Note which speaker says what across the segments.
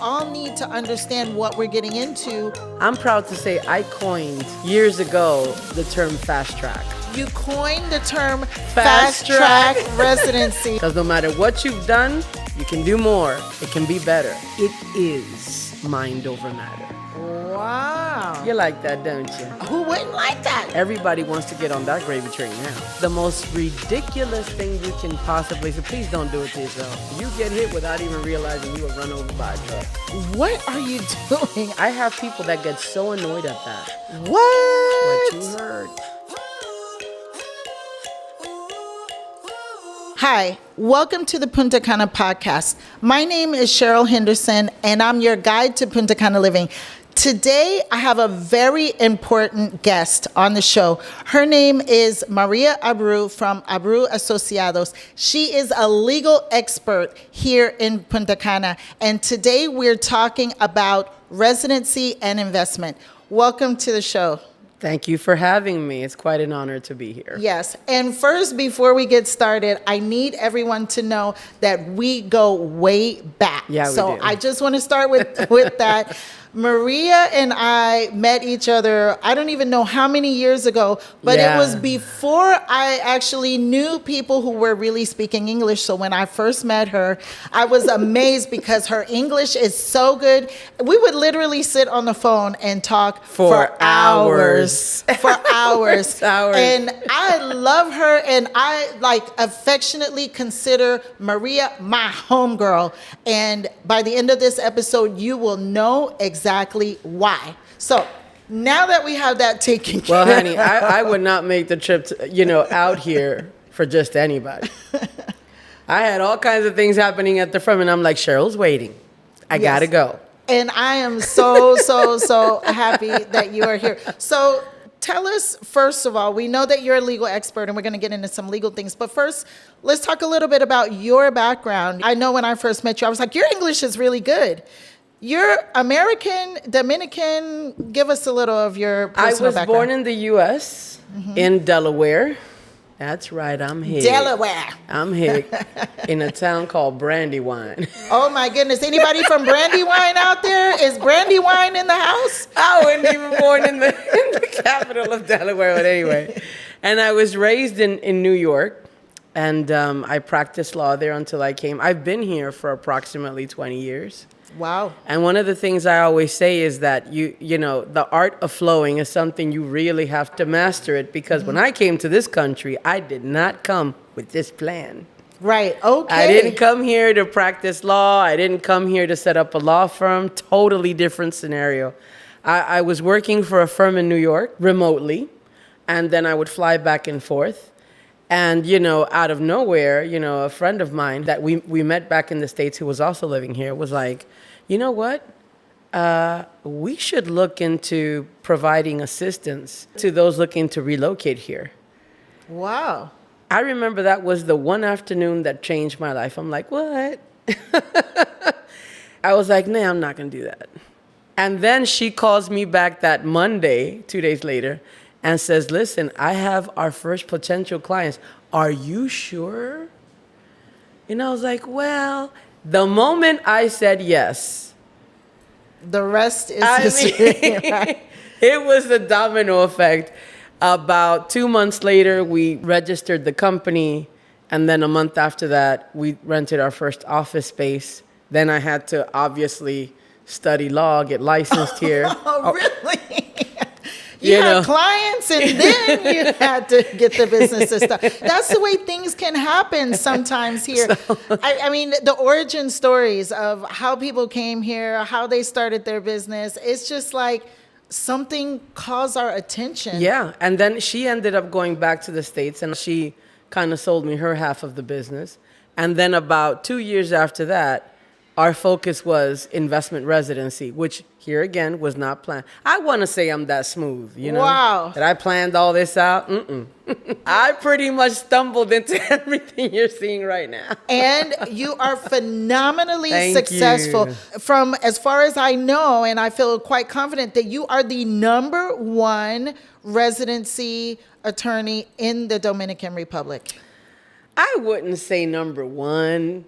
Speaker 1: all need to understand what we're getting into.
Speaker 2: I'm proud to say I coined years ago the term fast track.
Speaker 1: You coined the term fast track residency.
Speaker 2: Because no matter what you've done, you can do more. It can be better. It is mind over matter.
Speaker 1: Wow.
Speaker 2: You like that, don't you?
Speaker 1: Who wouldn't like that?
Speaker 2: Everybody wants to get on that gravy train now. The most ridiculous thing you can possibly say, please don't do it to yourself. You get hit without even realizing you were run over by a truck.
Speaker 1: What are you doing?
Speaker 2: I have people that get so annoyed at that.
Speaker 1: What?
Speaker 2: What you heard.
Speaker 1: Hi, welcome to the Punta Cana podcast. My name is Cheryl Henderson, and I'm your guide to Punta Cana living. Today, I have a very important guest on the show. Her name is Maria Abreu from Abreu Asociados. She is a legal expert here in Punta Cana, and today we're talking about residency and investment. Welcome to the show.
Speaker 2: Thank you for having me. It's quite an honor to be here.
Speaker 1: Yes. And first, before we get started, I need everyone to know that we go way back.
Speaker 2: Yeah, we do.
Speaker 1: I just want to start with that. Maria and I met each other, I don't even know how many years ago, but
Speaker 2: Yeah.
Speaker 1: it was before I actually knew people who were really speaking English. So when I first met her, I was amazed because her English is so good. We would literally sit on the phone and talk for hours. For hours.
Speaker 2: Hours.
Speaker 1: And I love her, and I affectionately consider Maria my homegirl. And by the end of this episode, you will know exactly why. So now that we have that taken care
Speaker 2: Well, honey, I would not make the trip to, out here for just anybody. I had all kinds of things happening at the front, and I'm like, Cheryl's waiting. I gotta go.
Speaker 1: And I am so happy that you are here. So tell us, first of all, we know that you're a legal expert, and we're going to get into some legal things. But first, let's talk a little bit about your background. I know when I first met you, I was like, your English is really good. You're American, Dominican. Give us a little of your personal background.
Speaker 2: I was born in the U.S., in Delaware. That's right, I'm here.
Speaker 1: Delaware.
Speaker 2: I'm here in a town called Brandywine.
Speaker 1: Oh, my goodness. Anybody from Brandywine out there? Is Brandywine in the house?
Speaker 2: I wasn't even born in the capital of Delaware, but anyway. And I was raised in New York, and I practiced law there until I came. I've been here for approximately 20 years.
Speaker 1: Wow.
Speaker 2: And one of the things I always say is that the art of flowing is something you really have to master it, because when I came to this country, I did not come with this plan.
Speaker 1: Right. Okay.
Speaker 2: I didn't come here to practice law. I didn't come here to set up a law firm. Totally different scenario. I was working for a firm in New York remotely, and then I would fly back and forth. And, out of nowhere, a friend of mine that we met back in the States who was also living here was like, you know what? We should look into providing assistance to those looking to relocate here.
Speaker 1: Wow.
Speaker 2: I remember that was the one afternoon that changed my life. I'm like, what? I was like, nah, I'm not going to do that. And then she calls me back that Monday, 2 days later, and says, listen, I have our first potential clients. Are you sure? And I was like, well, the moment I said yes,
Speaker 1: the rest is history. Right?
Speaker 2: It was the domino effect. About 2 months later, we registered the company. And then a month after that, we rented our first office space. Then I had to obviously study law, get licensed here.
Speaker 1: Oh, really? You had clients, and then you had to get the business and stuff. That's the way things can happen sometimes here. I mean, the origin stories of how people came here, how they started their business, it's just like something calls our attention.
Speaker 2: Yeah, and then she ended up going back to the States, and she kind of sold me her half of the business. And then about 2 years after that, our focus was investment residency, which here again was not planned. I want to say I'm that smooth,
Speaker 1: Wow.
Speaker 2: That I planned all this out. I pretty much stumbled into everything you're seeing right now.
Speaker 1: And you are phenomenally
Speaker 2: Thank
Speaker 1: successful.
Speaker 2: you.
Speaker 1: From as far as I know, and I feel quite confident that you are the #1 residency attorney in the Dominican Republic.
Speaker 2: I wouldn't say number one.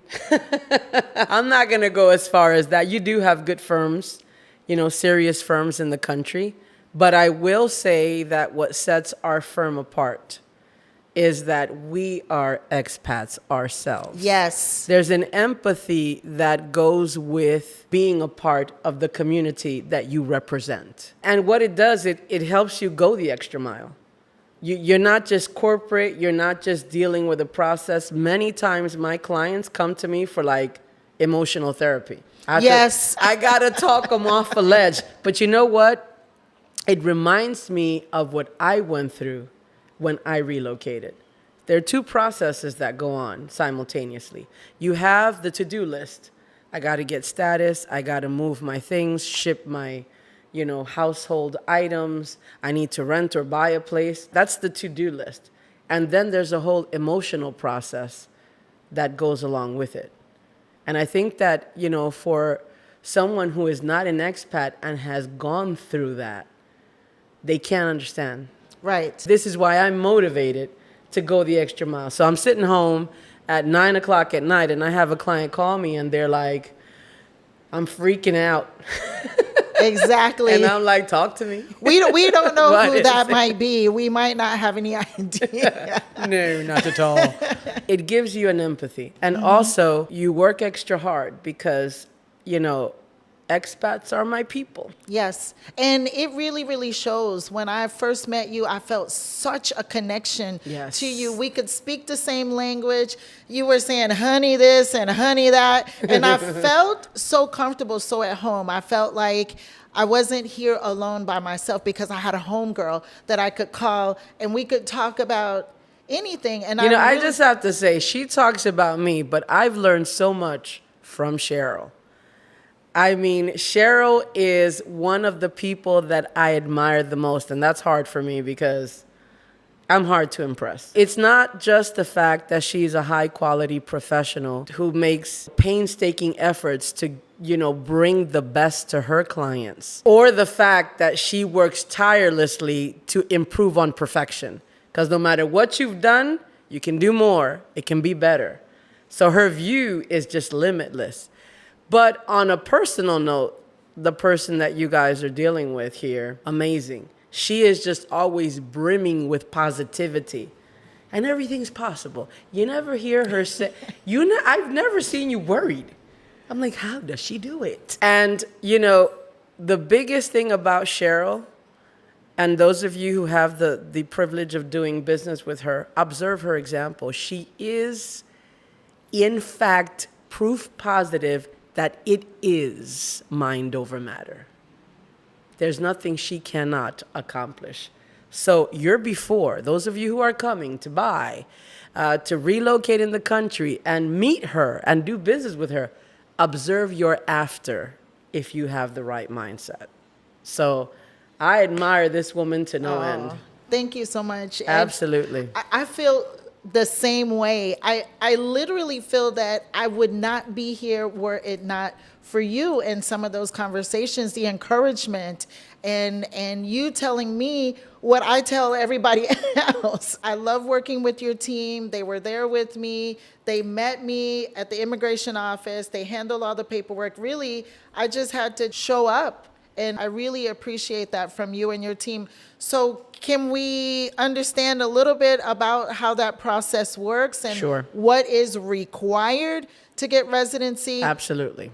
Speaker 2: I'm not going to go as far as that. You do have good firms, serious firms in the country. But I will say that what sets our firm apart is that we are expats ourselves.
Speaker 1: Yes.
Speaker 2: There's an empathy that goes with being a part of the community that you represent. And what it does, it helps you go the extra mile. You're not just corporate, you're not just dealing with a process. Many times my clients come to me for like emotional therapy. I gotta talk them off a ledge. But you know what? It reminds me of what I went through when I relocated. There are two processes that go on simultaneously. You have the to-do list. I got to get status. I got to move my things, ship my, household items. I need to rent or buy a place. That's the to-do list. And then there's a whole emotional process that goes along with it. And I think that, for someone who is not an expat and has gone through that, they can't understand.
Speaker 1: Right.
Speaker 2: This is why I'm motivated to go the extra mile. So I'm sitting home at 9 o'clock at night and I have a client call me and they're like, I'm freaking out.
Speaker 1: Exactly.
Speaker 2: And I'm like, talk to me.
Speaker 1: We don't know who that might be. We might not have any idea.
Speaker 2: No, not at all. It gives you an empathy. And also you work extra hard because, expats are my people.
Speaker 1: Yes. And it really, really shows. When I first met you, I felt such a connection to you. We could speak the same language. You were saying honey this and honey that. And I felt so comfortable, so at home. I felt like I wasn't here alone by myself because I had a homegirl that I could call and we could talk about anything. And
Speaker 2: I just have to say, she talks about me, but I've learned so much from Cheryl. I mean, Cheryl is one of the people that I admire the most, and that's hard for me because I'm hard to impress. It's not just the fact that she's a high-quality professional who makes painstaking efforts to, bring the best to her clients, or the fact that she works tirelessly to improve on perfection. Because no matter what you've done, you can do more. It can be better. So her view is just limitless. But on a personal note, the person that you guys are dealing with here, amazing. She is just always brimming with positivity. And everything's possible. You never hear her say, I've never seen you worried. I'm like, how does she do it? And, the biggest thing about Cheryl, and those of you who have the privilege of doing business with her, observe her example. She is, in fact, proof positive that it is mind over matter. There's nothing she cannot accomplish. So you're before, those of you who are coming to buy, to relocate in the country and meet her and do business with her, observe your after if you have the right mindset. So I admire this woman to no end.
Speaker 1: Thank you so much.
Speaker 2: Absolutely.
Speaker 1: I feel the same way. I literally feel that I would not be here were it not for you and some of those conversations, the encouragement, and you telling me what I tell everybody else. I love working with your team. They were there with me. They met me at the immigration office. They handled all the paperwork. Really, I just had to show up. And I really appreciate that from you and your team. So can we understand a little bit about how that process works and
Speaker 2: Sure.
Speaker 1: what is required to get residency?
Speaker 2: Absolutely.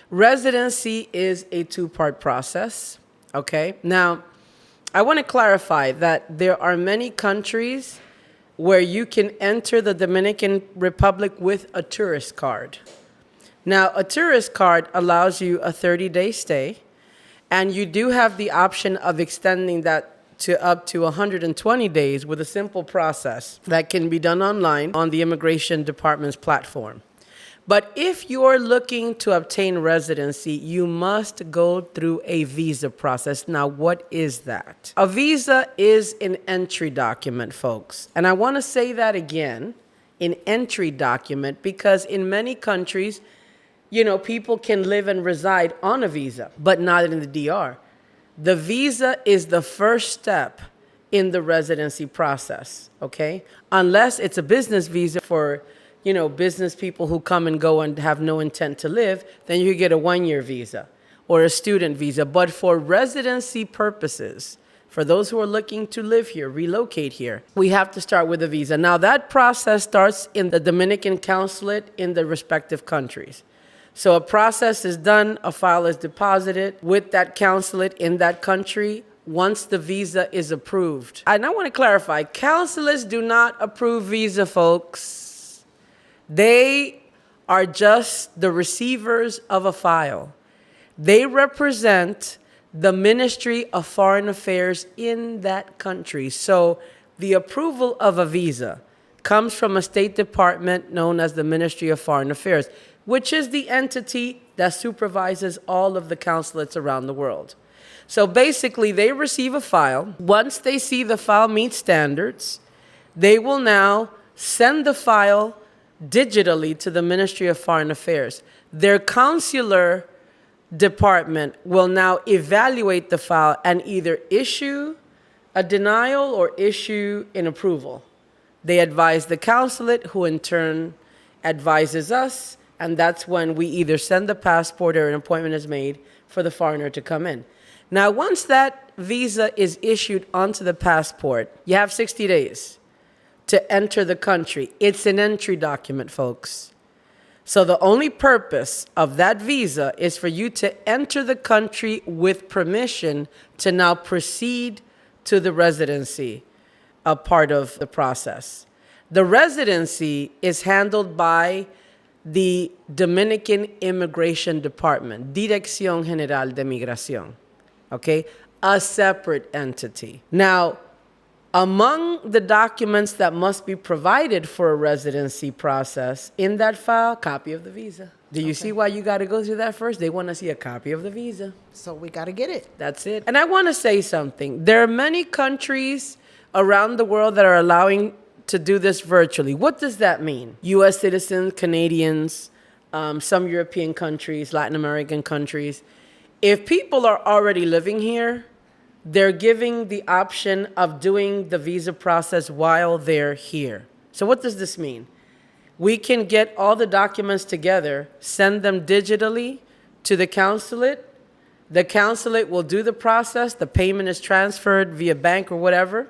Speaker 2: Residency is a two-part process, okay? Now, I want to clarify that there are many countries where you can enter the Dominican Republic with a tourist card. Now, a tourist card allows you a 30-day stay, and you do have the option of extending that to up to 120 days with a simple process that can be done online on the Immigration Department's platform. But if you're looking to obtain residency, you must go through a visa process. Now, what is that? A visa is an entry document, folks. And I want to say that again, an entry document, because in many countries, people can live and reside on a visa, but not in the DR. The visa is the first step in the residency process, okay? Unless it's a business visa for, business people who come and go and have no intent to live, then you get a 1-year visa or a student visa. But for residency purposes, for those who are looking to live here, relocate here, we have to start with a visa. Now, that process starts in the Dominican consulate in the respective countries. So a process is done, a file is deposited with that consulate in that country once the visa is approved. And I want to clarify, consulates do not approve visa, folks. They are just the receivers of a file. They represent the Ministry of Foreign Affairs in that country. So the approval of a visa comes from a State Department known as the Ministry of Foreign Affairs, which is the entity that supervises all of the consulates around the world. So basically, they receive a file. Once they see the file meets standards, they will now send the file digitally to the Ministry of Foreign Affairs. Their consular department will now evaluate the file and either issue a denial or issue an approval. They advise the consulate, who in turn advises us, and that's when we either send the passport or an appointment is made for the foreigner to come in. Now, once that visa is issued onto the passport, you have 60 days to enter the country. It's an entry document, folks. So the only purpose of that visa is for you to enter the country with permission to now proceed to the residency, a part of the process. The residency is handled by the Dominican Immigration Department, Dirección General de Migración, okay? A separate entity. Now, among the documents that must be provided for a residency process, in that file, copy of the visa. Do you see why you got to go through that first? They want to see a copy of the visa.
Speaker 1: So we got to get it.
Speaker 2: That's it. And I want to say something. There are many countries around the world that are allowing to do this virtually. What does that mean? U.S. citizens, Canadians, some European countries, Latin American countries. If people are already living here, they're giving the option of doing the visa process while they're here. So what does this mean? We can get all the documents together, send them digitally to the consulate. The consulate will do the process. The payment is transferred via bank or whatever.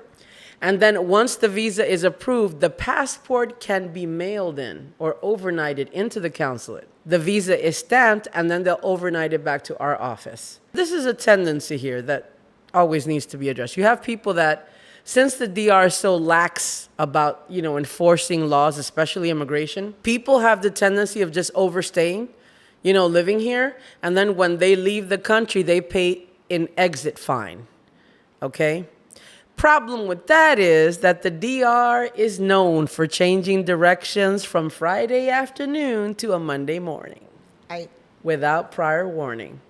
Speaker 2: And then once the visa is approved, the passport can be mailed in or overnighted into the consulate. The visa is stamped, and then they'll overnight it back to our office. This is a tendency here that always needs to be addressed. You have people that, since the DR is so lax about, enforcing laws, especially immigration, people have the tendency of just overstaying, living here. And then when they leave the country, they pay an exit fine, okay? Problem with that is that the DR is known for changing directions from Friday afternoon to a Monday morning without prior warning.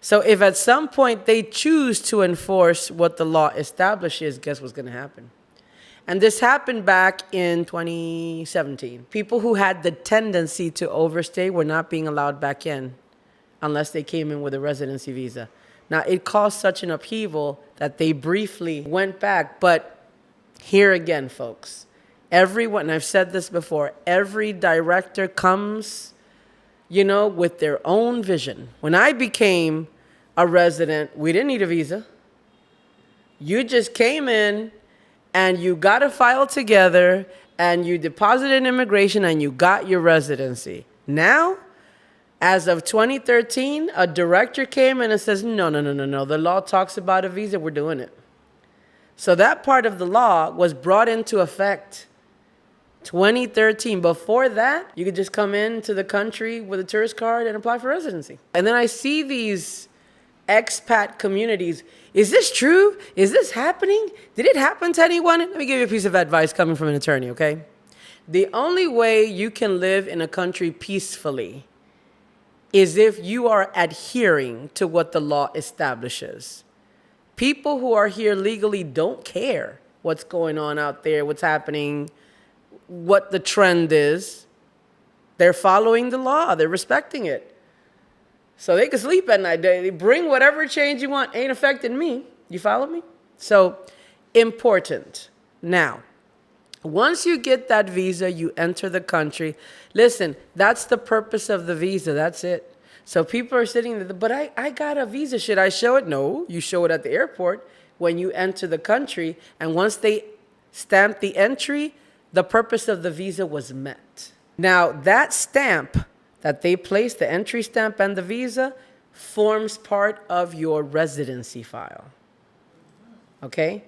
Speaker 2: So if at some point they choose to enforce what the law establishes, guess what's going to happen? And this happened back in 2017. People who had the tendency to overstay were not being allowed back in unless they came in with a residency visa. Now, it caused such an upheaval that they briefly went back. But here again, folks, everyone, and I've said this before, every director comes, with their own vision. When I became a resident, we didn't need a visa. You just came in and you got a file together and you deposited immigration and you got your residency. Now, as of 2013, a director came in and says, no. The law talks about a visa. We're doing it. So that part of the law was brought into effect 2013. Before that, you could just come into the country with a tourist card and apply for residency. And then I see these expat communities. Is this true? Is this happening? Did it happen to anyone? Let me give you a piece of advice coming from an attorney, okay? The only way you can live in a country peacefully is if you are adhering to what the law establishes. People who are here legally don't care what's going on out there, what's happening, what the trend is. They're following the law. They're respecting it. So they can sleep at night. They bring whatever change you want. Ain't affecting me. You follow me? So Important. Now, once you get that visa, you enter the country. Listen, that's the purpose of the visa. That's it. So people are sitting there, but I got a visa. Should I show it? No, you show it at the airport when you enter the country. And once they stamp the entry, the purpose of the visa was met. Now, that stamp that they place, the entry stamp and the visa, forms part of your residency file. Okay?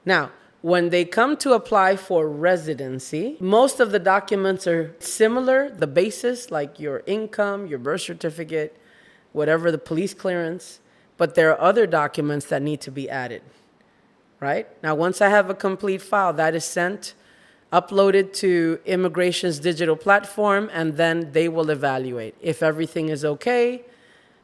Speaker 2: Now, when they come to apply for residency, most of the documents are similar, the basis, like your income, your birth certificate, whatever, the police clearance, but there are other documents that need to be added, right? Now, once I have a complete file, that is sent, uploaded to immigration's digital platform, and then they will evaluate. If everything is okay,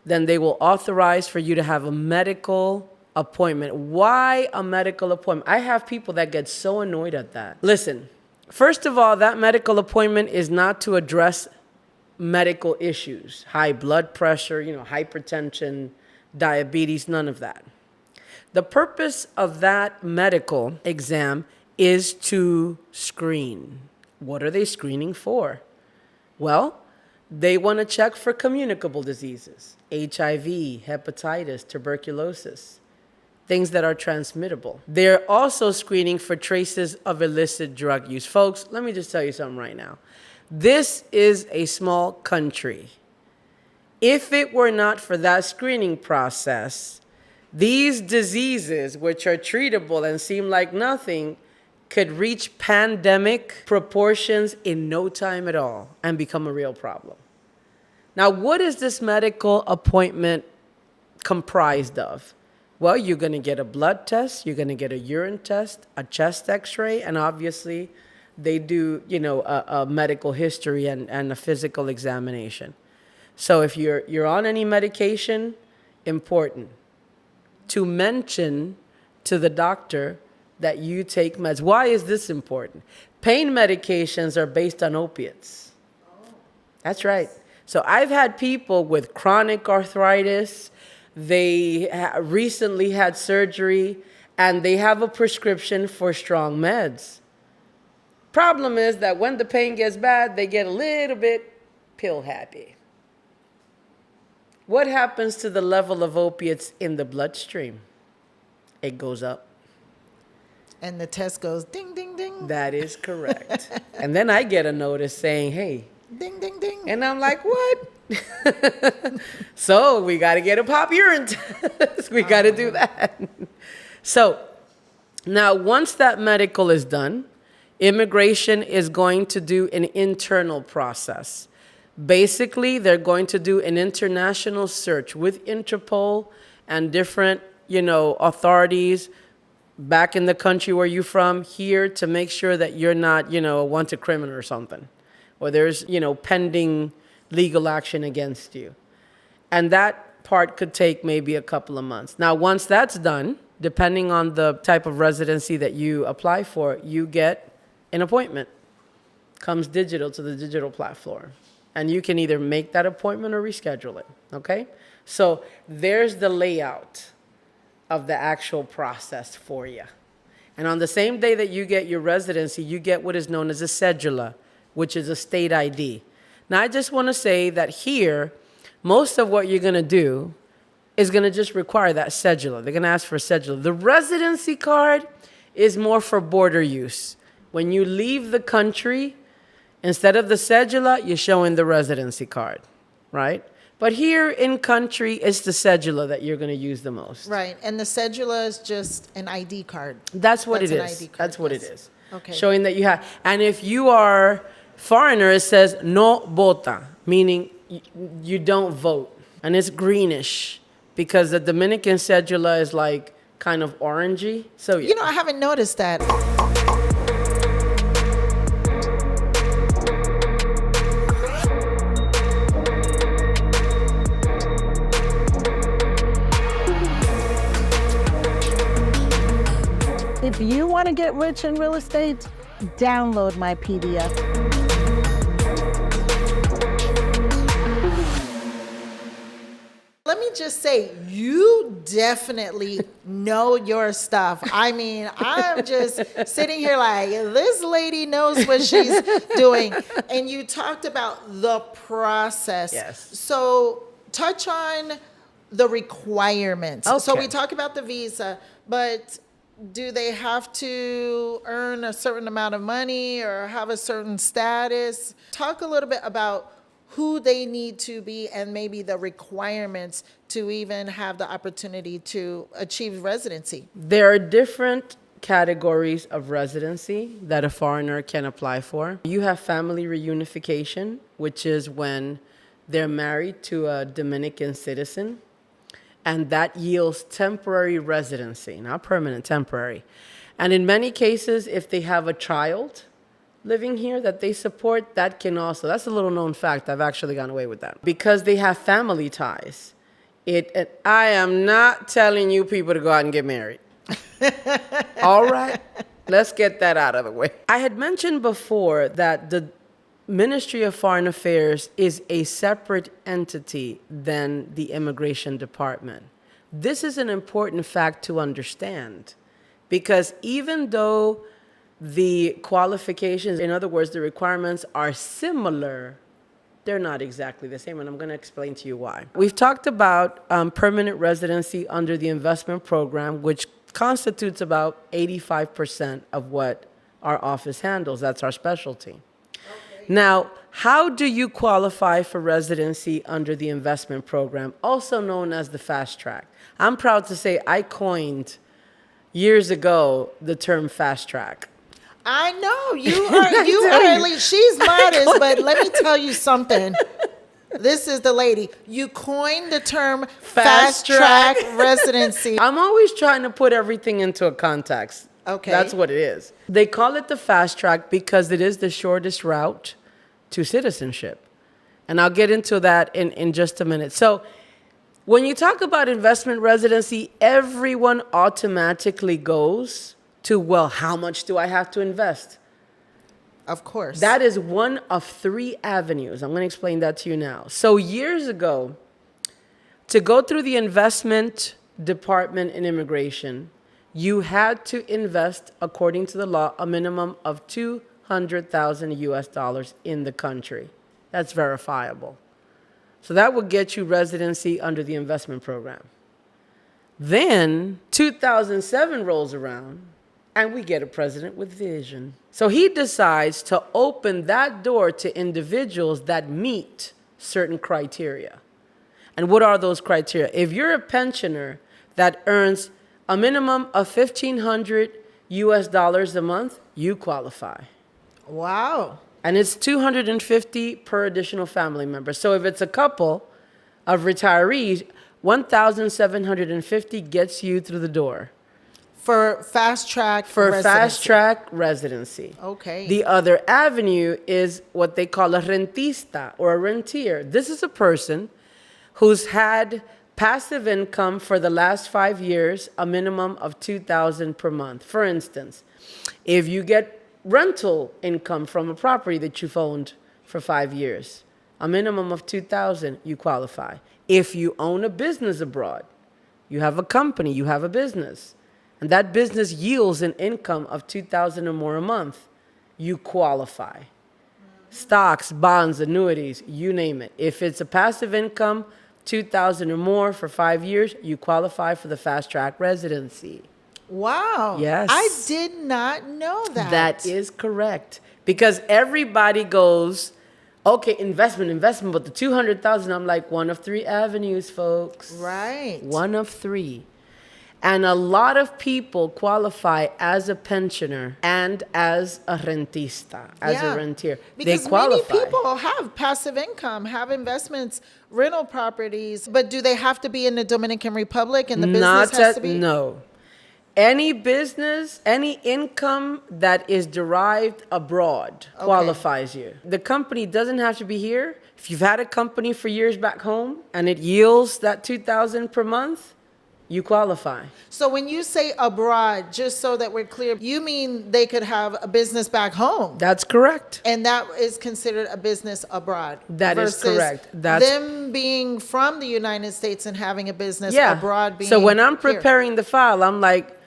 Speaker 2: then they will authorize for you to have a medical appointment. Why a medical appointment? I have people that get so annoyed at that. Listen, first of all, that medical appointment is not to address medical issues, high blood pressure, hypertension, diabetes, none of that. The purpose of that medical exam is to screen. What are they screening for? Well, they want to check for communicable diseases, HIV, hepatitis, tuberculosis, things that are transmittable. They're also screening for traces of illicit drug use. Folks, let me just tell you something right now. This is a small country. If it were not for that screening process, these diseases, which are treatable and seem like nothing, could reach pandemic proportions in no time at all and become a real problem. Now, what is this medical appointment comprised of? Well, you're going to get a blood test, you're going to get a urine test, a chest x-ray, and obviously they do, a medical history and a physical examination. So if you're on any medication, important to mention to the doctor that you take meds. Why is this important? Pain medications are based on opiates. That's right. So I've had people with chronic arthritis, they recently had surgery, and they have a prescription for strong meds. Problem is that when the pain gets bad, they get a little bit pill happy. What happens to the level of opiates in the bloodstream? It goes up.
Speaker 1: And the test goes ding, ding, ding.
Speaker 2: That is correct. And then I get a notice saying, hey.
Speaker 1: Ding, ding, ding.
Speaker 2: And I'm like, what? So we got to get a pop urine test. We got to do that. So now once that medical is done, immigration is going to do an internal process. Basically, they're going to do an international search with Interpol and different, authorities back in the country where you're from here to make sure that you're not, a wanted criminal or something, or there's, pending legal action against you. And that part could take maybe a couple of months. Now, once that's done, depending on the type of residency that you apply for, you get an appointment. Comes digital to the digital platform. And you can either make that appointment or reschedule it, okay? So there's the layout of the actual process for you. And on the same day that you get your residency, you get what is known as a cedula, which is a state ID. Now, I just want to say that here, most of what you're going to do is going to just require that cedula. They're going to ask for a cedula. The residency card is more for border use. When you leave the country, instead of the cedula, you're showing the residency card, right? But here in country, it's the cedula that you're going to use the most.
Speaker 1: Right, and the cedula is just an ID card.
Speaker 2: That's what it
Speaker 1: an
Speaker 2: is.
Speaker 1: ID card,
Speaker 2: That's what
Speaker 1: yes.
Speaker 2: it is.
Speaker 1: Okay.
Speaker 2: Showing that you have. And if you are foreigner, it says no vota, meaning you don't vote. And it's greenish because the Dominican cedula is like kind of orangey. So yeah.
Speaker 1: I haven't noticed that.
Speaker 3: If you want to get rich in real estate, download my PDF.
Speaker 1: Let me just say, you definitely know your stuff. I mean, I'm just sitting here like, this lady knows what she's doing. And you talked about the process.
Speaker 2: Yes.
Speaker 1: So touch on the requirements. So
Speaker 2: Okay.
Speaker 1: we talk about the visa, but do they have to earn a certain amount of money or have a certain status? Talk a little bit about who they need to be and maybe the requirements to even have the opportunity to achieve residency.
Speaker 2: There are different categories of residency that a foreigner can apply for. You have family reunification, which is when they're married to a Dominican citizen, and that yields temporary residency, not permanent, temporary. And in many cases, if they have a child living here that they support, that can also, that's a little known fact, I've actually gone away with that. Because they have family ties. I am not telling you people to go out and get married. All right, let's get that out of the way. I had mentioned before that the Ministry of Foreign Affairs is a separate entity than the Immigration Department. This is an important fact to understand because even though the qualifications, in other words, the requirements are similar, they're not exactly the same, and I'm going to explain to you why. We've talked about permanent residency under the investment program, which constitutes about 85% of what our office handles. That's our specialty. Now, how do you qualify for residency under the investment program, also known as the fast track? I'm proud to say I coined years ago the term fast track.
Speaker 1: I know you are elite. She's modest, but let me tell you something. This is the lady. You coined the term fast track residency.
Speaker 2: I'm always trying to put everything into a context.
Speaker 1: Okay.
Speaker 2: That's what it is. They call it the fast track because it is the shortest route to citizenship. And I'll get into that in just a minute. So when you talk about investment residency, everyone automatically goes to, well, how much do I have to invest?
Speaker 1: Of course.
Speaker 2: That is one of three avenues. I'm going to explain that to you now. So years ago, to go through the investment department in immigration, you had to invest, according to the law, a minimum of $200,000 US in the country. That's verifiable. So that would get you residency under the investment program. Then 2007 rolls around, and we get a president with vision. So he decides to open that door to individuals that meet certain criteria. And what are those criteria? If you're a pensioner that earns a minimum of $1,500 US a month, you qualify.
Speaker 1: Wow.
Speaker 2: And it's $250 per additional family member. So if it's a couple of retirees, $1,750 gets you through the door.
Speaker 1: For fast track
Speaker 2: For fast track residency.
Speaker 1: Okay.
Speaker 2: The other avenue is what they call a rentista or a rentier. This is a person who's had passive income for the last 5 years, a minimum of $2,000 per month. For instance, if you get rental income from a property that you've owned for 5 years, a minimum of $2,000, you qualify. If you own a business abroad, you have a company, you have a business, and that business yields an income of $2,000 or more a month, you qualify. Stocks, bonds, annuities, you name it. If it's a passive income, $2,000 or more for 5 years, you qualify for the fast track residency.
Speaker 1: Wow.
Speaker 2: Yes.
Speaker 1: I did not know that.
Speaker 2: That is correct. Because everybody goes, okay, investment, but the $200,000, I'm like, one of three avenues, folks.
Speaker 1: Right.
Speaker 2: One of three. And a lot of people qualify as a pensioner and as a rentista, as a rentier.
Speaker 1: Because
Speaker 2: they qualify.
Speaker 1: many people have passive income, have investments, rental properties, but do they have to be in the Dominican Republic and the business has to be?
Speaker 2: No. Any business, any income that is derived abroad qualifies you. The company doesn't have to be here. If you've had a company for years back home and it yields that $2,000 per month, you qualify.
Speaker 1: So when you say abroad, just so that we're clear, you mean they could have a business back home,
Speaker 2: That's correct.
Speaker 1: and that is considered a business abroad.
Speaker 2: That is
Speaker 1: versus
Speaker 2: correct. That's
Speaker 1: them being from the United States and having a business
Speaker 2: yeah.
Speaker 1: abroad. Being
Speaker 2: So when I'm
Speaker 1: here.
Speaker 2: preparing the file, I'm like,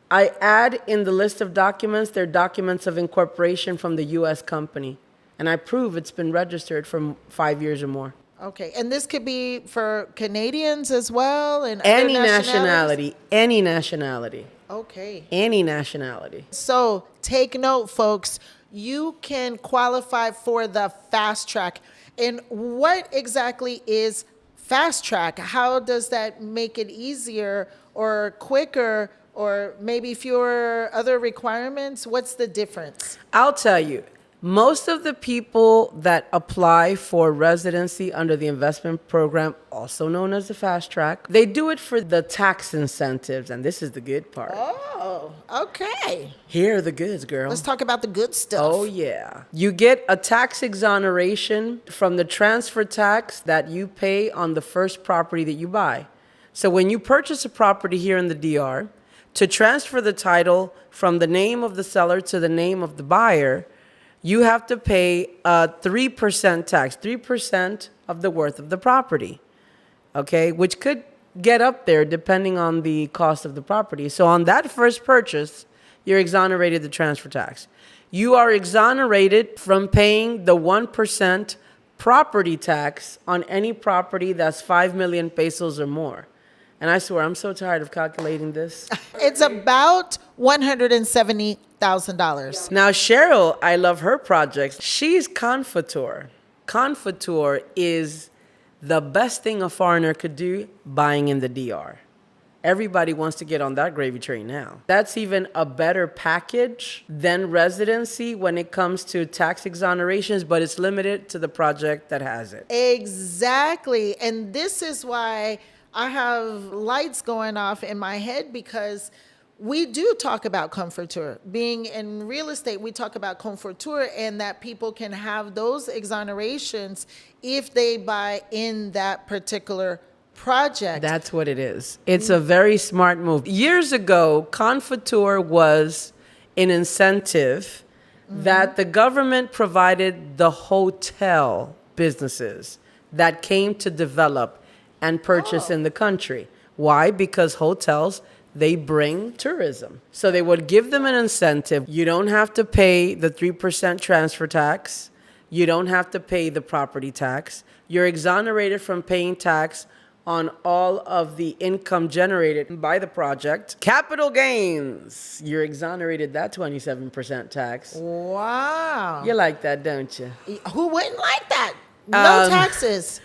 Speaker 2: I add in the list of documents, they're documents of incorporation from the U.S. company. And I prove it's been registered for 5 years or more.
Speaker 1: Okay, and this could be for Canadians as well, and
Speaker 2: Any
Speaker 1: other nationalities?
Speaker 2: nationality, any nationality,
Speaker 1: Okay.
Speaker 2: any nationality.
Speaker 1: So take note, folks. You can qualify for the fast track. And what exactly is fast track? How does that make it easier or quicker, or maybe fewer other requirements? What's the difference?
Speaker 2: I'll tell you, most of the people that apply for residency under the investment program, also known as the fast track, they do it for the tax incentives. And this is the good part.
Speaker 1: Oh, okay.
Speaker 2: Here are the goods, girl.
Speaker 1: Let's talk about the good stuff.
Speaker 2: Oh, yeah. You get a tax exoneration from the transfer tax that you pay on the first property that you buy. So when you purchase a property here in the DR, to transfer the title from the name of the seller to the name of the buyer, you have to pay a 3% tax, 3% of the worth of the property, okay, which could get up there depending on the cost of the property. So on that first purchase, you're exonerated the transfer tax. You are exonerated from paying the 1% property tax on any property that's 5 million pesos or more. And I swear, I'm so tired of calculating this.
Speaker 1: It's about $170,000.
Speaker 2: Now, Cheryl, I love her projects. She's Confotur. Confotur is the best thing a foreigner could do buying in the DR. Everybody wants to get on that gravy train now. That's even a better package than residency when it comes to tax exonerations, but it's limited to the project that has it.
Speaker 1: Exactly. And this is why I have lights going off in my head, because we do talk about Confotur. Being in real estate, we talk about Confotur, and that people can have those exonerations if they buy in that particular project.
Speaker 2: That's what it is. It's a very smart move. Years ago, Confotur was an incentive that the government provided the hotel businesses that came to develop and purchase in the country. Why? Because hotels, they bring tourism. So they would give them an incentive. You don't have to pay the 3% transfer tax. You don't have to pay the property tax. You're exonerated from paying tax on all of the income generated by the project. Capital gains, you're exonerated that 27% tax.
Speaker 1: Wow.
Speaker 2: You like that, don't you?
Speaker 1: Who wouldn't like that? No taxes.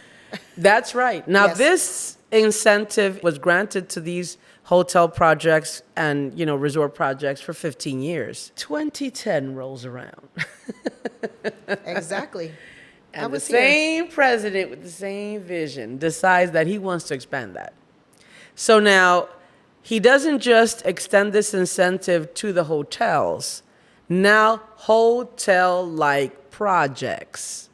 Speaker 2: That's right. Now,
Speaker 1: Yes.
Speaker 2: this incentive was granted to these hotel projects and, resort projects for 15 years. 2010 rolls around.
Speaker 1: Exactly. I
Speaker 2: And the
Speaker 1: was here.
Speaker 2: same president with the same vision decides that he wants to expand that. So now he doesn't just extend this incentive to the hotels, now hotel-like projects.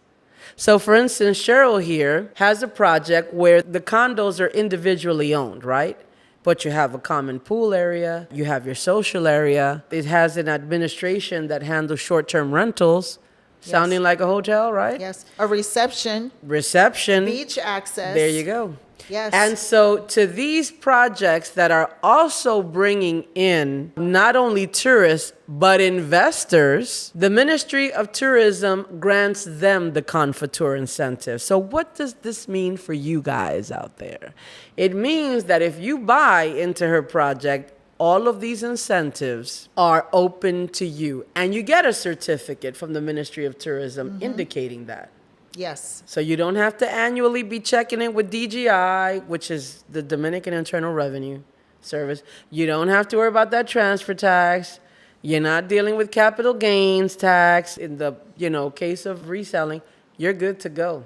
Speaker 2: So for instance, Cheryl here has a project where the condos are individually owned, right? But you have a common pool area, you have your social area. It has an administration that handles short-term rentals, sounding like a hotel, right?
Speaker 1: Yes. A reception,
Speaker 2: Reception.
Speaker 1: beach access.
Speaker 2: There you go.
Speaker 1: Yes.
Speaker 2: And so to these projects that are also bringing in not only tourists, but investors, the Ministry of Tourism grants them the Confotur incentive. So what does this mean for you guys out there? It means that if you buy into her project, all of these incentives are open to you. And you get a certificate from the Ministry of Tourism indicating that.
Speaker 1: Yes.
Speaker 2: So you don't have to annually be checking in with DGI, which is the Dominican Internal Revenue Service. You don't have to worry about that transfer tax. You're not dealing with capital gains tax in the, case of reselling. You're good to go.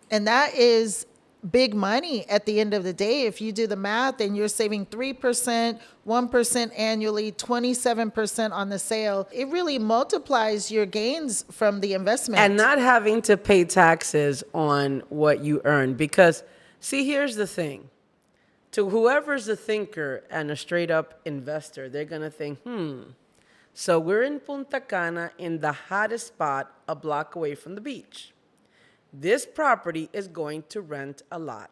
Speaker 1: And that is big money at the end of the day. If you do the math and you're saving 3%, 1% annually, 27% on the sale, it really multiplies your gains from the investment.
Speaker 2: And not having to pay taxes on what you earn. Because, see, here's the thing. To whoever's a thinker and a straight up investor, they're going to think, so we're in Punta Cana in the hottest spot a block away from the beach. This property is going to rent a lot.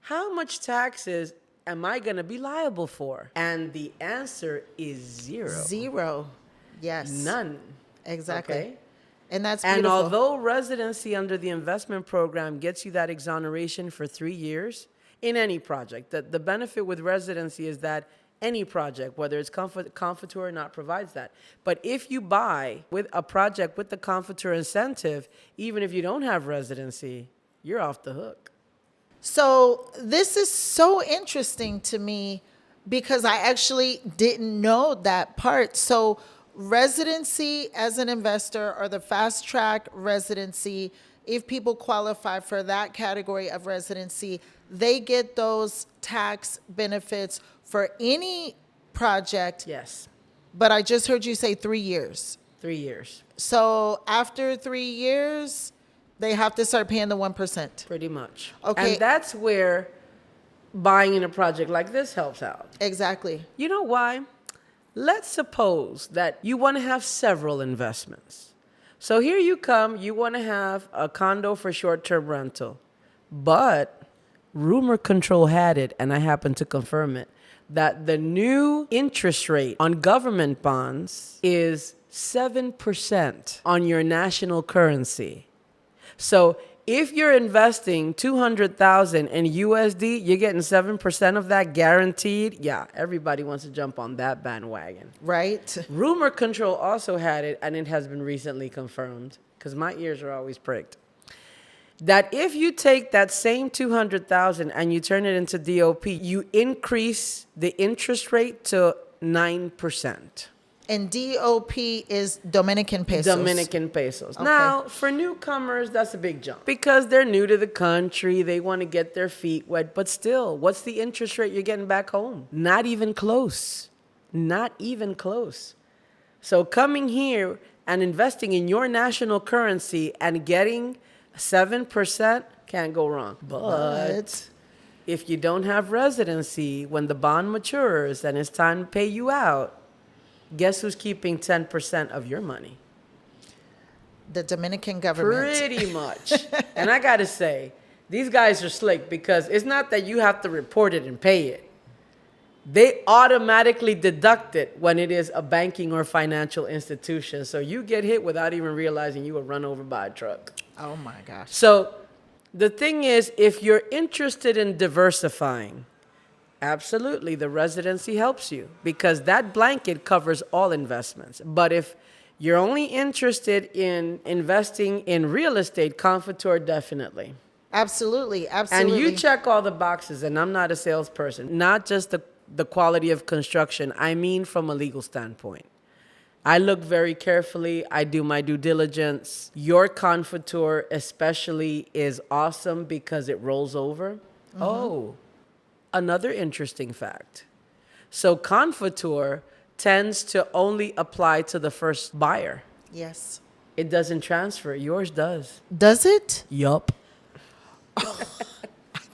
Speaker 2: How much taxes am I going to be liable for? And the answer is zero.
Speaker 1: Zero. Yes.
Speaker 2: None.
Speaker 1: Exactly.
Speaker 2: Okay?
Speaker 1: And that's
Speaker 2: And
Speaker 1: beautiful.
Speaker 2: although residency under the investment program gets you that exoneration for 3 years in any project, the benefit with residency is that any project, whether it's Confotur or not, provides that. But if you buy with a project with the Confotur incentive, even if you don't have residency, you're off the hook.
Speaker 1: So this is so interesting to me because I actually didn't know that part. So residency as an investor or the fast track residency, if people qualify for that category of residency, they get those tax benefits for any project.
Speaker 2: Yes,
Speaker 1: But I just heard you say 3 years.
Speaker 2: 3 years,
Speaker 1: So after 3 years, they have to start paying the 1%.
Speaker 2: pretty much.
Speaker 1: Okay.
Speaker 2: And that's where buying in a project like this helps out.
Speaker 1: Exactly.
Speaker 2: You know why? Let's suppose that you want to have several investments. So here you come, you want to have a condo for short-term rental. But rumor control had it, and I happen to confirm it, that the new interest rate on government bonds is 7% on your national currency. So if you're investing $200,000 in USD, you're getting 7% of that guaranteed. Yeah, everybody wants to jump on that bandwagon.
Speaker 1: Right?
Speaker 2: Rumor control also had it, and it has been recently confirmed, because my ears are always pricked, that if you take that same 200,000 and you turn it into DOP, you increase the interest rate to 9%.
Speaker 1: And DOP is Dominican pesos.
Speaker 2: Dominican pesos.
Speaker 1: Okay.
Speaker 2: Now, for newcomers, that's a big jump because they're new to the country. They want to get their feet wet. But still, what's the interest rate you're getting back home? Not even close. Not even close. So coming here and investing in your national currency and getting 7% can't go wrong. But if you don't have residency, when the bond matures and it's time to pay you out, guess who's keeping 10% of your money?
Speaker 1: The Dominican government.
Speaker 2: Pretty much. And I got to say, these guys are slick because it's not that you have to report it and pay it. They automatically deduct it when it is a banking or financial institution. So you get hit without even realizing you were run over by a truck.
Speaker 1: Oh my gosh.
Speaker 2: So the thing is, if you're interested in diversifying, absolutely, the residency helps you because that blanket covers all investments. But if you're only interested in investing in real estate, Confotur definitely.
Speaker 1: Absolutely.
Speaker 2: And
Speaker 1: Absolutely.
Speaker 2: you check all the boxes, and I'm not a salesperson, not just the quality of construction, I mean from a legal standpoint. I look very carefully. I do my due diligence. Your Confotur especially is awesome because it rolls over. Mm-hmm. Oh, another interesting fact. So Confotur tends to only apply to the first buyer.
Speaker 1: Yes.
Speaker 2: It doesn't transfer. Yours does.
Speaker 1: Does it?
Speaker 2: Yup.
Speaker 1: I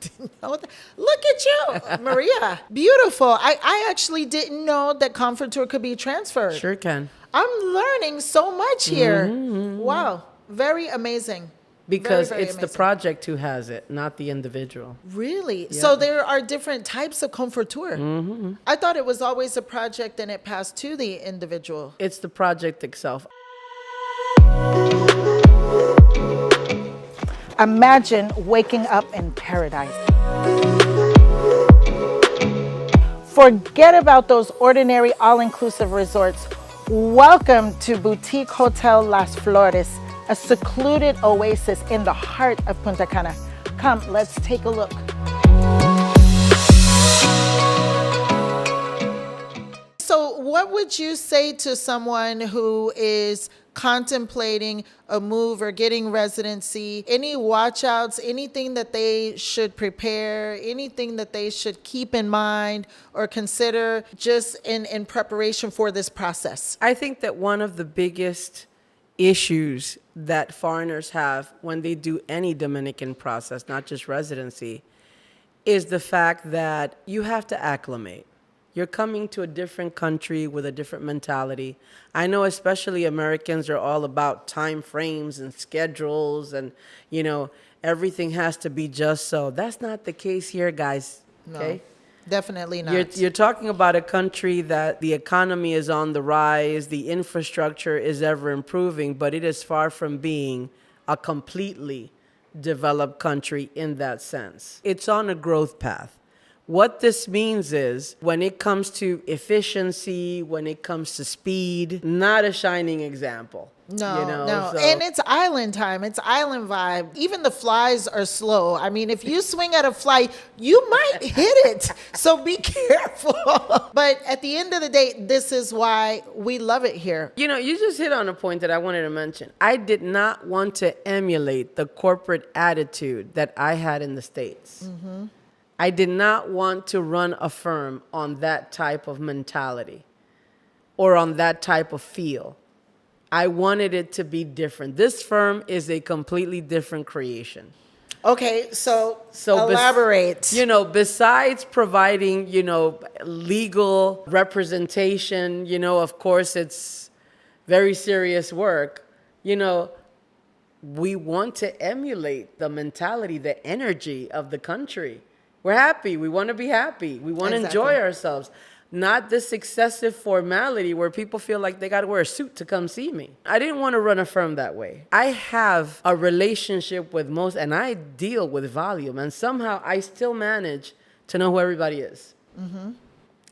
Speaker 1: didn't know that. Look at you, Maria. Beautiful. I actually didn't know that Confotur could be transferred.
Speaker 2: Sure can.
Speaker 1: I'm learning so much here.
Speaker 2: Mm-hmm.
Speaker 1: Wow. Very amazing.
Speaker 2: Because
Speaker 1: Very, very
Speaker 2: it's the
Speaker 1: amazing.
Speaker 2: project who has it, not the individual.
Speaker 1: Really? So there are different types of Confotur.
Speaker 2: Mm-hmm.
Speaker 1: I thought it was always a project and it passed to the individual.
Speaker 2: It's the project itself.
Speaker 3: Imagine waking up in paradise. Forget about those ordinary all-inclusive resorts. Welcome to Boutique Hotel Las Flores, a secluded oasis in the heart of Punta Cana. Come, let's take a look.
Speaker 1: So what would you say to someone who is contemplating a move or getting residency? Any watch outs, anything that they should prepare, anything that they should keep in mind or consider just in preparation for this process?
Speaker 2: I think that one of the biggest issues that foreigners have when they do any Dominican process, not just residency, is the fact that you have to acclimate. You're coming to a different country with a different mentality. I know especially Americans are all about time frames and schedules and, everything has to be just so. That's not the case here, guys. Okay?
Speaker 1: No, definitely not.
Speaker 2: You're talking about a country that the economy is on the rise, the infrastructure is ever improving, but it is far from being a completely developed country in that sense. It's on a growth path. What this means is when it comes to efficiency, when it comes to speed, not a shining example.
Speaker 1: No.
Speaker 2: So-
Speaker 1: And it's island time. It's island vibe. Even the flies are slow. I mean, if you swing at a fly, you might hit it. So be careful. But at the end of the day, this is why we love it here.
Speaker 2: You just hit on a point that I wanted to mention. I did not want to emulate the corporate attitude that I had in the States. Mm-hmm. I did not want to run a firm on that type of mentality or on that type of feel. I wanted it to be different. This firm is a completely different creation.
Speaker 1: Okay, so elaborate.
Speaker 2: Besides providing, legal representation, of course, it's very serious work. We want to emulate the mentality, the energy of the country. We're happy. We want to be happy. We want to enjoy ourselves. Not this excessive formality where people feel like they got to wear a suit to come see me. I didn't want to run a firm that way. I have a relationship with most, and I deal with volume, and somehow I still manage to know who everybody is. Mm-hmm.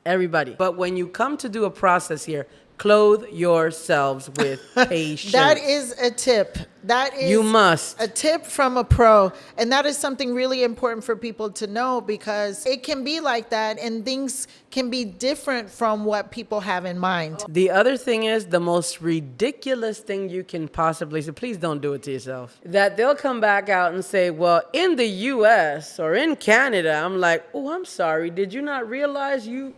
Speaker 2: Everybody. But when you come to do a process here, clothe yourselves with patience.
Speaker 1: That is a tip. That is
Speaker 2: you must.
Speaker 1: A tip from a pro. And that is something really important for people to know because it can be like that and things can be different from what people have in mind.
Speaker 2: The other thing is the most ridiculous thing you can possibly say, please don't do it to yourself, that they'll come back out and say, well, in the US or in Canada, I'm like, oh, I'm sorry. Did you not realize you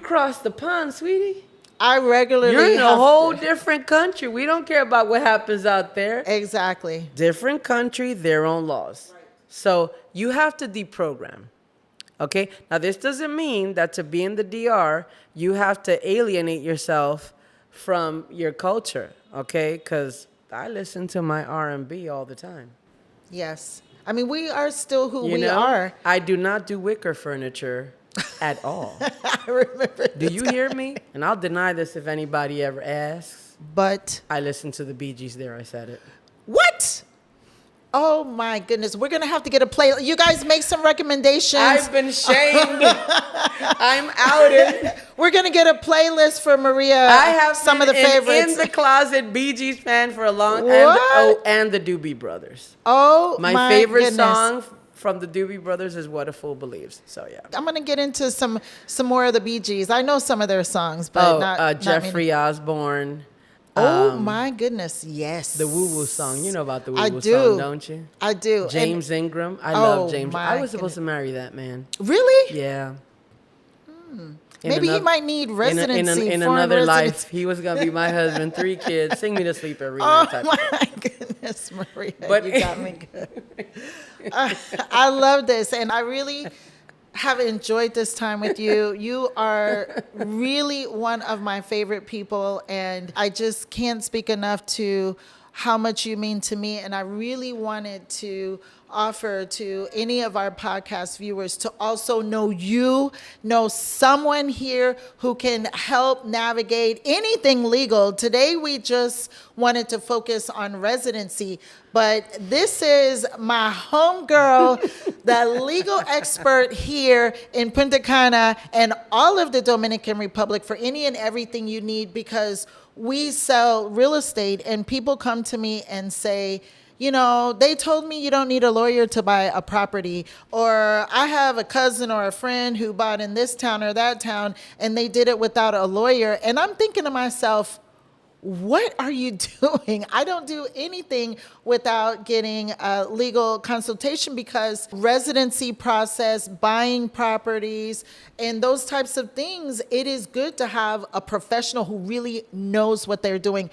Speaker 2: crossed the pond, sweetie?
Speaker 1: I regularly
Speaker 2: You're in a whole different country. We don't care about what happens out there.
Speaker 1: Exactly.
Speaker 2: Different country, their own laws. Right. So you have to deprogram. Okay? Now, this doesn't mean that to be in the DR, you have to alienate yourself from your culture. Okay? Because I listen to my R&B all the time.
Speaker 1: Yes. I mean, we are still who we are.
Speaker 2: I do not do wicker furniture at all.
Speaker 1: I remember.
Speaker 2: Do you hear me? And I'll deny this if anybody ever asks.
Speaker 1: But
Speaker 2: I listened to the Bee Gees. There, I said it.
Speaker 1: What? Oh my goodness. We're going to have to get a play. You guys make some recommendations.
Speaker 2: I've been shamed. I'm outed.
Speaker 1: We're going to get a playlist for Maria.
Speaker 2: I have
Speaker 1: some of the favorites.
Speaker 2: In the closet Bee Gees fan for a long time. And the Doobie Brothers.
Speaker 1: Oh
Speaker 2: my favorite
Speaker 1: goodness.
Speaker 2: song from the Doobie Brothers is What a Fool Believes. So yeah.
Speaker 1: I'm going to get into some more of the Bee Gees. I know some of their songs, but not
Speaker 2: Jeffrey Osborne.
Speaker 1: Oh my goodness, yes.
Speaker 2: The Woo Woo song. You know about the Woo Woo song, don't you?
Speaker 1: I do.
Speaker 2: James Ingram. I love James. I was supposed to marry that man.
Speaker 1: Really?
Speaker 2: Yeah.
Speaker 1: Maybe he might need residency.
Speaker 2: In another life, he was going to be my husband, 3 kids, sing me to sleep every night.
Speaker 1: Oh my goodness, Maria, you got me good. I love this, and I really have enjoyed this time with you. You are really one of my favorite people, and I just can't speak enough to how much you mean to me. And I really wanted to offer to any of our podcast viewers to also know someone here who can help navigate anything legal. Today, we just wanted to focus on residency, but this is my homegirl, the legal expert here in Punta Cana and all of the Dominican Republic for any and everything you need, because we sell real estate and people come to me and say, they told me you don't need a lawyer to buy a property, or I have a cousin or a friend who bought in this town or that town and they did it without a lawyer. And I'm thinking to myself, what are you doing? I don't do anything without getting a legal consultation, because residency process, buying properties, and those types of things, it is good to have a professional who really knows what they're doing.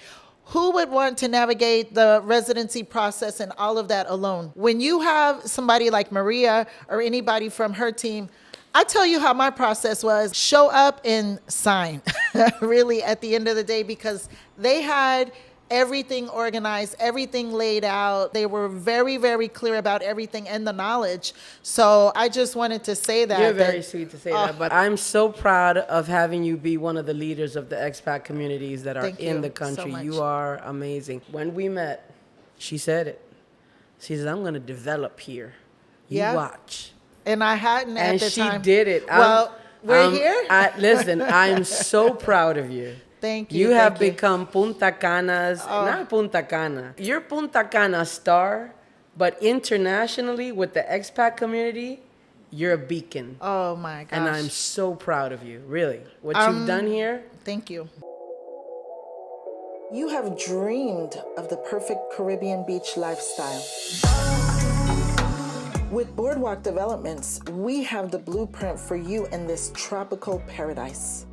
Speaker 1: who would want to navigate the residency process and all of that alone? When you have somebody like Maria or anybody from her team, I tell you how my process was. Show up and sign, really, at the end of the day, because they had everything organized, everything laid out. They were very, very clear about everything and the knowledge. So I just wanted to say that.
Speaker 2: You're very sweet to say that, but I'm so proud of having you be one of the leaders of the expat communities that are
Speaker 1: Thank
Speaker 2: in
Speaker 1: you
Speaker 2: the
Speaker 1: so
Speaker 2: country.
Speaker 1: much.
Speaker 2: You are amazing. When we met, she said it. She said, I'm going to develop here. You
Speaker 1: Yeah.
Speaker 2: watch.
Speaker 1: And I hadn't at
Speaker 2: And
Speaker 1: the
Speaker 2: she
Speaker 1: time.
Speaker 2: did it.
Speaker 1: Well, we're here.
Speaker 2: Listen, I'm so proud of you.
Speaker 1: Thank you.
Speaker 2: You have
Speaker 1: thank you.
Speaker 2: become Punta Cana's, not Punta Cana. You're Punta Cana star, but internationally with the expat community, you're a beacon.
Speaker 1: Oh my gosh.
Speaker 2: And I'm so proud of you, really. What you've done here.
Speaker 1: Thank you. You have dreamed of the perfect Caribbean beach lifestyle. With Boardwalk Developments, we have the blueprint for you in this tropical paradise.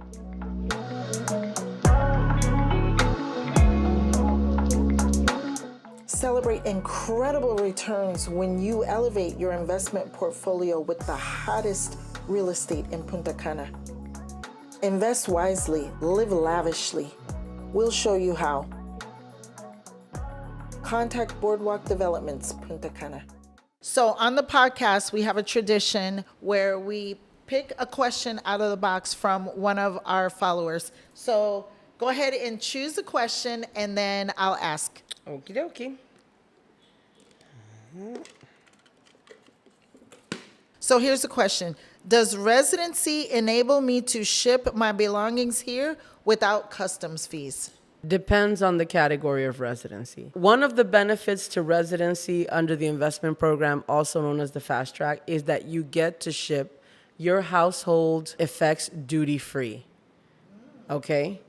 Speaker 1: Celebrate incredible returns when you elevate your investment portfolio with the hottest real estate in Punta Cana. Invest wisely, live lavishly. We'll show you how. Contact Boardwalk Developments, Punta Cana. So on the podcast, we have a tradition where we pick a question out of the box from one of our followers. So go ahead and choose a question and then I'll ask.
Speaker 2: Okie dokie.
Speaker 1: So here's the question. Does residency enable me to ship my belongings here without customs fees?
Speaker 2: Depends on the category of residency. One of the benefits to residency under the investment program, also known as the fast track, is that you get to ship your household effects duty free. Okay?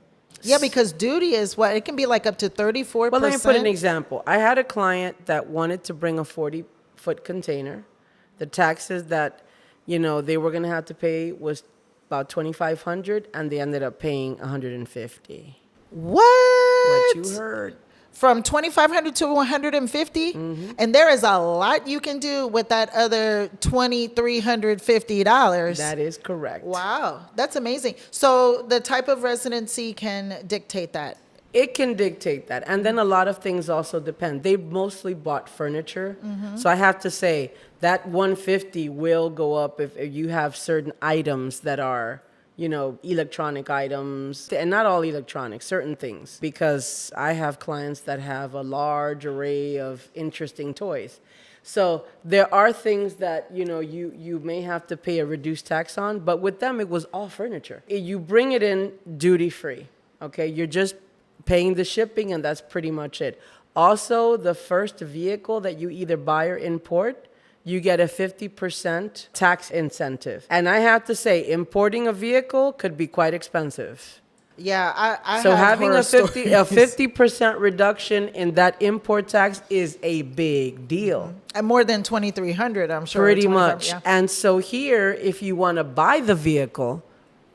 Speaker 1: Yeah, because duty is what? It can be like up to 34%.
Speaker 2: Well, let me put an example. I had a client that wanted to bring a 40-foot container. The taxes that, they were going to have to pay was about $2,500, and they ended up paying $150.
Speaker 1: What?
Speaker 2: What you heard.
Speaker 1: From $2,500 to $150?
Speaker 2: Mm-hmm.
Speaker 1: And there is a lot you can do with that other $2,350.
Speaker 2: That is correct.
Speaker 1: Wow, that's amazing. So the type of residency can dictate that.
Speaker 2: It can dictate that. And then a lot of things also depend. They mostly bought furniture.
Speaker 1: Mm-hmm.
Speaker 2: So I have to say that $150 will go up if you have certain items that are, electronic items, and not all electronic, certain things, because I have clients that have a large array of interesting toys. So there are things that, you may have to pay a reduced tax on, but with them, it was all furniture. You bring it in duty free, okay? You're just paying the shipping, and that's pretty much it. Also, the first vehicle that you either buy or import, you get a 50% tax incentive. And I have to say, importing a vehicle could be quite expensive.
Speaker 1: Yeah, I
Speaker 2: So
Speaker 1: have
Speaker 2: having
Speaker 1: horror
Speaker 2: a 50%
Speaker 1: stories.
Speaker 2: reduction in that import tax is a big deal.
Speaker 1: And more than $2,300, I'm sure.
Speaker 2: Pretty
Speaker 1: 25,
Speaker 2: much.
Speaker 1: yeah.
Speaker 2: And so here, if you want to buy the vehicle,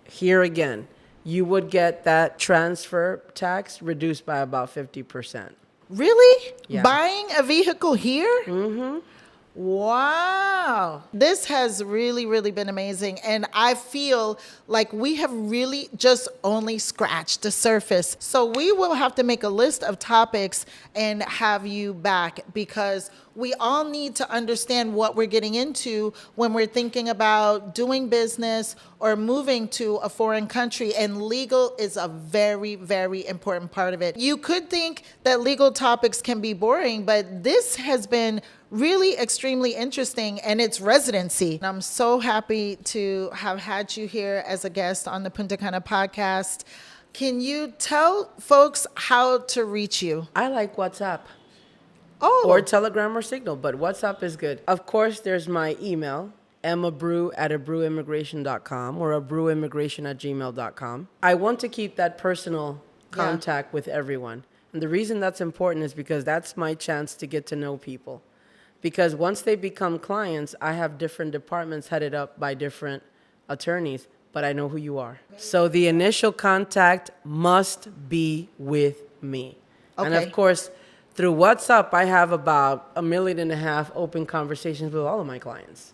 Speaker 2: here again, you would get that transfer tax reduced by about 50%.
Speaker 1: Really?
Speaker 2: Yeah.
Speaker 1: Buying a vehicle here? Mm-hmm. Wow. This has really, really been amazing. And I feel like we have really just only scratched the surface. So we will have to make a list of topics and have you back, because we all need to understand what we're getting into when we're thinking about doing business or moving to a foreign country. And legal is a very, very important part of it. You could think that legal topics can be boring, but this has been really extremely interesting, and it's residency. And I'm so happy to have had you here as a guest on the Punta Cana podcast. Can you tell folks how to reach you?
Speaker 2: I like WhatsApp.
Speaker 1: Oh,
Speaker 2: Or Telegram or Signal, but WhatsApp is good. Of course, there's my email, abreu@abreuimmigration.com or abreuimmigration@gmail.com. I want to keep that personal contact with everyone. And the reason that's important is because that's my chance to get to know people. Because once they become clients, I have different departments headed up by different attorneys, but I know who you are. So the initial contact must be with me. And
Speaker 1: Okay.
Speaker 2: of course, through WhatsApp, I have about 1.5 million open conversations with all of my clients.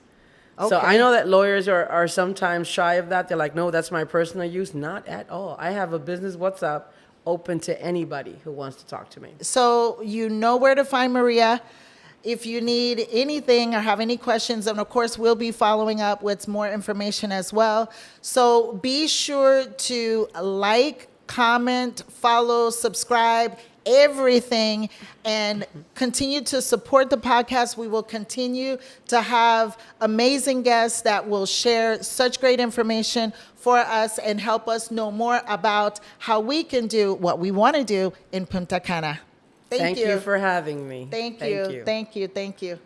Speaker 2: So I
Speaker 1: Okay.
Speaker 2: know that lawyers are sometimes shy of that. They're like, no, that's my personal use. Not at all. I have a business WhatsApp open to anybody who wants to talk to me.
Speaker 1: So you know where to find Maria. If you need anything or have any questions, and of course, we'll be following up with more information as well. So be sure to like, comment, follow, subscribe, everything, and continue to support the podcast. We will continue to have amazing guests that will share such great information for us and help us know more about how we can do what we want to do in Punta Cana.
Speaker 2: Thank you for having me.
Speaker 1: Thank you. Thank you. Thank you.